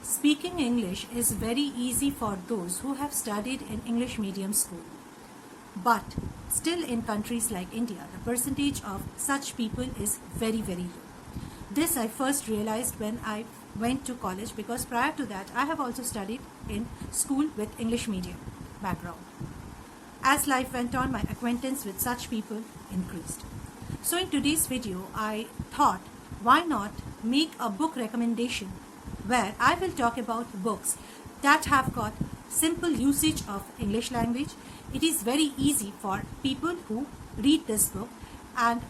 Speaking English is very easy for those who have studied in English medium school. But still in countries like India, the percentage of such people is very, very low. This I first realized when I went to college, because prior to that I have also studied in school with English medium background. As life went on, my acquaintance with such people increased. So in today's video, I thought, why not make a book recommendation where I will talk about books that have got simple usage of English language. It is very easy for people who read this book, and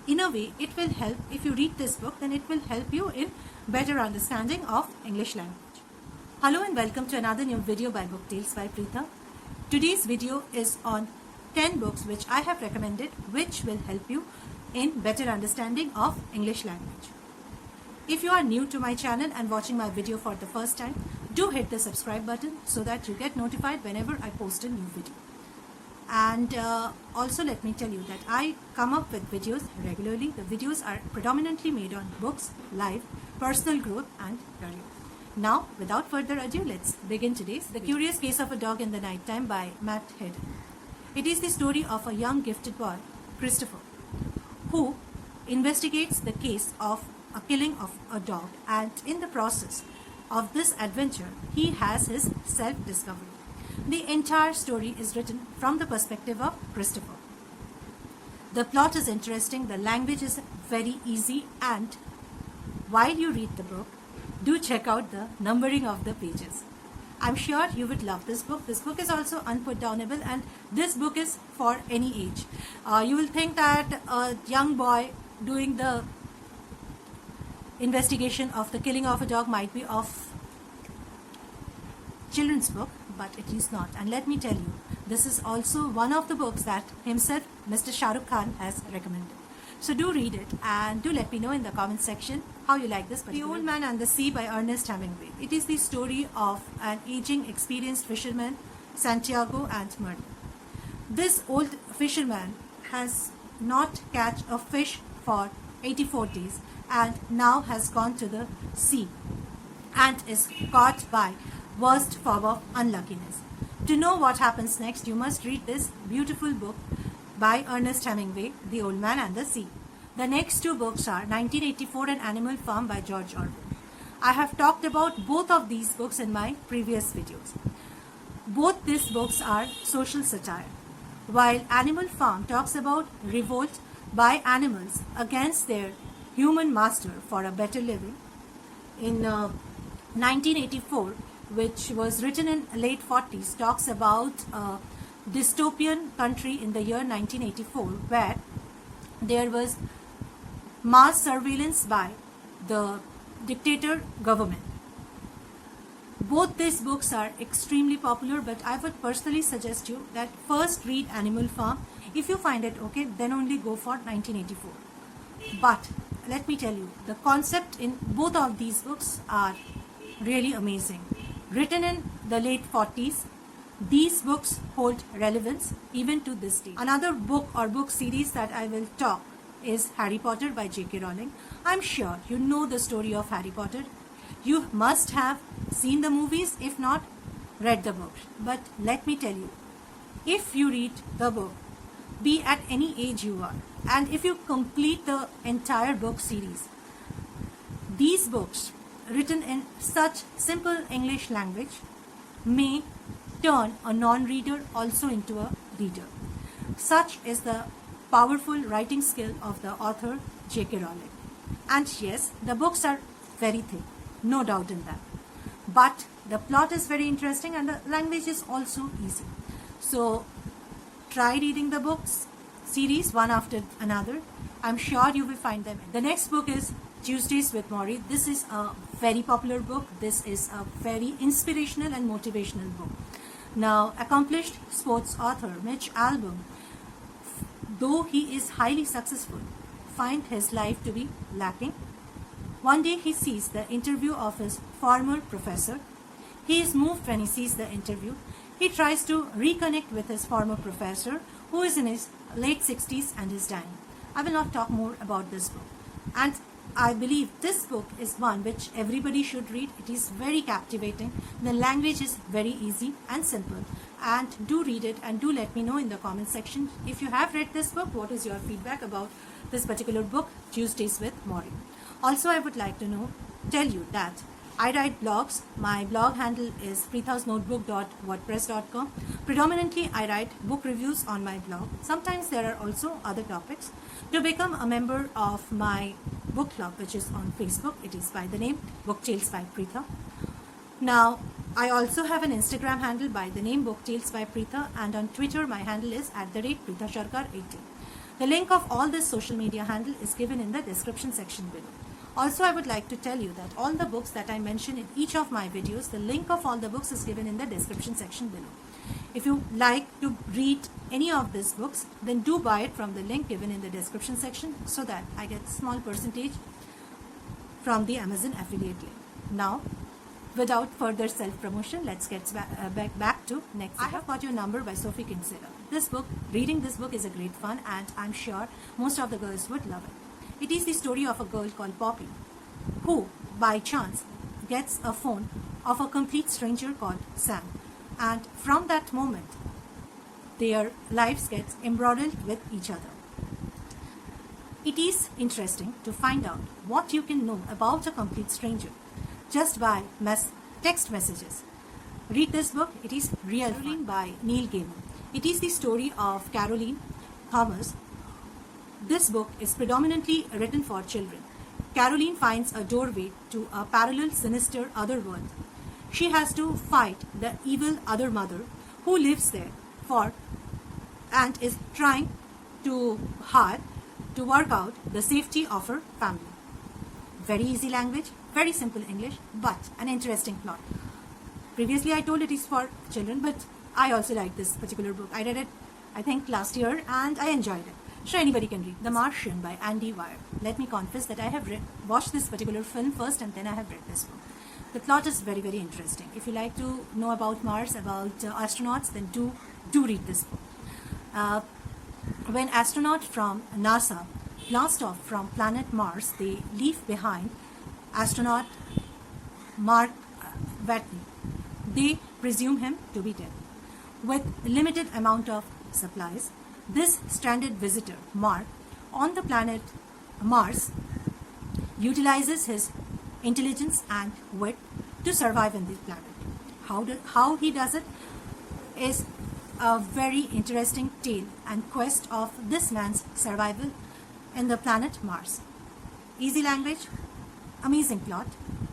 in a way it will help. If you read this book, then it will help you in better understanding of English language. Hello and welcome to another new video by Book Tales by Preeta. Today's video is on 10 books which I have recommended, which will help you in better understanding of English language. If you are new to my channel and watching my video for the first time, do hit the subscribe button so that you get notified whenever I post a new video. And also let me tell you that I come up with videos regularly. The videos are predominantly made on books, life, personal growth and career. Now, without further ado, let's begin today's The Curious Case of a Dog in the Nighttime by Matt Haig. It is the story of a young gifted boy, Christopher, who investigates the case of a killing of a dog, and in the process of this adventure, he has his self-discovery. The entire story is written from the perspective of Christopher. The plot is interesting, the language is very easy, and while you read the book, do check out the numbering of the pages. I'm sure you would love this book. This book is also unputdownable, and this book is for any age. You will think that a young boy doing the investigation of the killing of a dog might be of children's book, but it is not. And let me tell you, this is also one of the books that himself, Mr. Shah Rukh Khan, has recommended. So do read it and do let me know in the comment section how you like this. The Old Man and the Sea by Ernest Hemingway. It is the story of an aging, experienced fisherman, Santiago and Merlin. This old fisherman has not catch a fish for 84 days and now has gone to the sea and is caught by worst form of unluckiness. To know what happens next, you must read this beautiful book by Ernest Hemingway, The Old Man and the Sea. The next two books are 1984 and Animal Farm by George Orwell. I have talked about both of these books in my previous videos. Both these books are social satire. While Animal Farm talks about revolt by animals against their human master for a better living, in 1984, which was written in late 40s, talks about a dystopian country in the year 1984 where there was mass surveillance by the dictator government. Both these books are extremely popular, but I would personally suggest you that first read Animal Farm. If you find it okay, then only go for 1984. But let me tell you, the concept in both of these books are really amazing. Written in the late 40s, these books hold relevance even to this day. Another book or book series that I will talk is Harry Potter by J.K. Rowling. I'm sure you know the story of Harry Potter. You must have seen the movies, if not, read the books. But let me tell you, if you read the book, be at any age you are, and if you complete the entire book series, these books written in such simple English language may turn a non-reader also into a reader. Such is the powerful writing skill of the author J.K. Rowling. And yes, the books are very thick, no doubt in that. But the plot is very interesting and the language is also easy. So try reading the books series one after another. I'm sure you will find them. The next book is Tuesdays with Morrie. This is a very popular book. This is a very inspirational and motivational book. Now, accomplished sports author Mitch Albom, though he is highly successful, finds his life to be lacking. One day he sees the interview of his former professor. He is moved when he sees the interview. He tries to reconnect with his former professor, who is in his late 60s and is dying. I will not talk more about this book. And I believe this book is one which everybody should read. It is very captivating. The language is very easy and simple. And do read it and do let me know in the comment section if you have read this book, what is your feedback about this particular book, Tuesdays with Maureen. Also, I would like to tell you that I write blogs. My blog handle is preethasnotebook.wordpress.com. Predominantly, I write book reviews on my blog. Sometimes there are also other topics. To become a member of my book club, which is on Facebook, it is by the name Book Tales by Preetha. Now, I also have an Instagram handle by the name Book Tales by Preetha, and on Twitter, my handle is @PreethaSharkar18. The link of all this social media handle is given in the description section below. Also, I would like to tell you that all the books that I mention in each of my videos, the link of all the books is given in the description section below. If you like to read any of these books, then do buy it from the link given in the description section so that I get a small percentage from the Amazon affiliate link. Now, without further self-promotion, let's get back to next. I Have Got Your Number by Sophie Kinsella. Reading this book is a great fun, and I'm sure most of the girls would love it. It is the story of a girl called Poppy, who, by chance, gets a phone of a complete stranger called Sam. And from that moment, their lives get embroiled with each other. It is interesting to find out what you can know about a complete stranger just by text messages. Read this book. It is real fun. By Neil Gaiman. It is the story of Caroline Thomas. This book is predominantly written for children. Caroline finds a doorway to a parallel, sinister other world. She has to fight the evil other mother who lives there and is trying hard to work out the safety of her family. Very easy language, very simple English, but an interesting plot. Previously, I told it is for children, but I also like this particular book. I read it, I think, last year, and I enjoyed it. Sure, anybody can read. The Martian by Andy Weir. Let me confess that I have watched this particular film first, and then I have read this book. The plot is very, very interesting. If you like to know about Mars, about astronauts, then do read this book. When astronauts from NASA blast off from planet Mars, they leave behind astronaut Mark Watney. They presume him to be dead. With limited amount of supplies, this stranded visitor, Mark, on the planet Mars, utilizes his intelligence and wit to survive on this planet. How he does it is a very interesting tale and quest of this man's survival in the planet Mars. Easy language, amazing plot.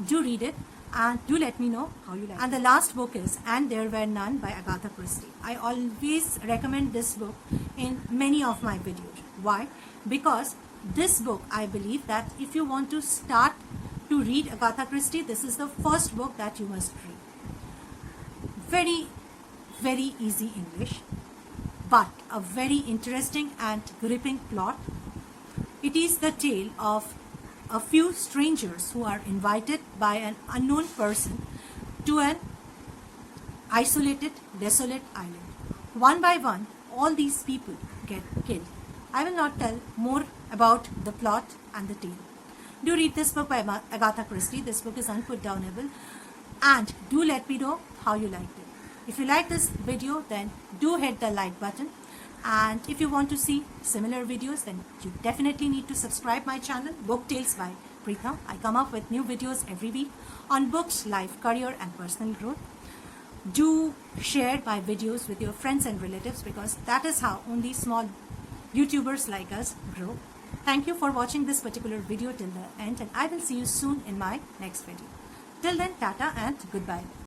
Do read it and do let me know how you like it. And the last book is And There Were None by Agatha Christie. I always recommend this book in many of my videos. Why? Because this book, I believe that if you want to start to read Agatha Christie, this is the first book that you must read. Very, very easy English, but a very interesting and gripping plot. It is the tale of a few strangers who are invited by an unknown person to an isolated, desolate island. One by one, all these people get killed. I will not tell more about the plot and the tale. Do read this book by Agatha Christie. This book is unputdownable. And do let me know how you liked it. If you like this video, then do hit the like button. And if you want to see similar videos, then you definitely need to subscribe my channel, Book Tales by Preetha. I come up with new videos every week on books, life, career and personal growth. Do share my videos with your friends and relatives, because that is how only small YouTubers like us grow. Thank you for watching this particular video till the end, and I will see you soon in my next video. Till then, tata and goodbye.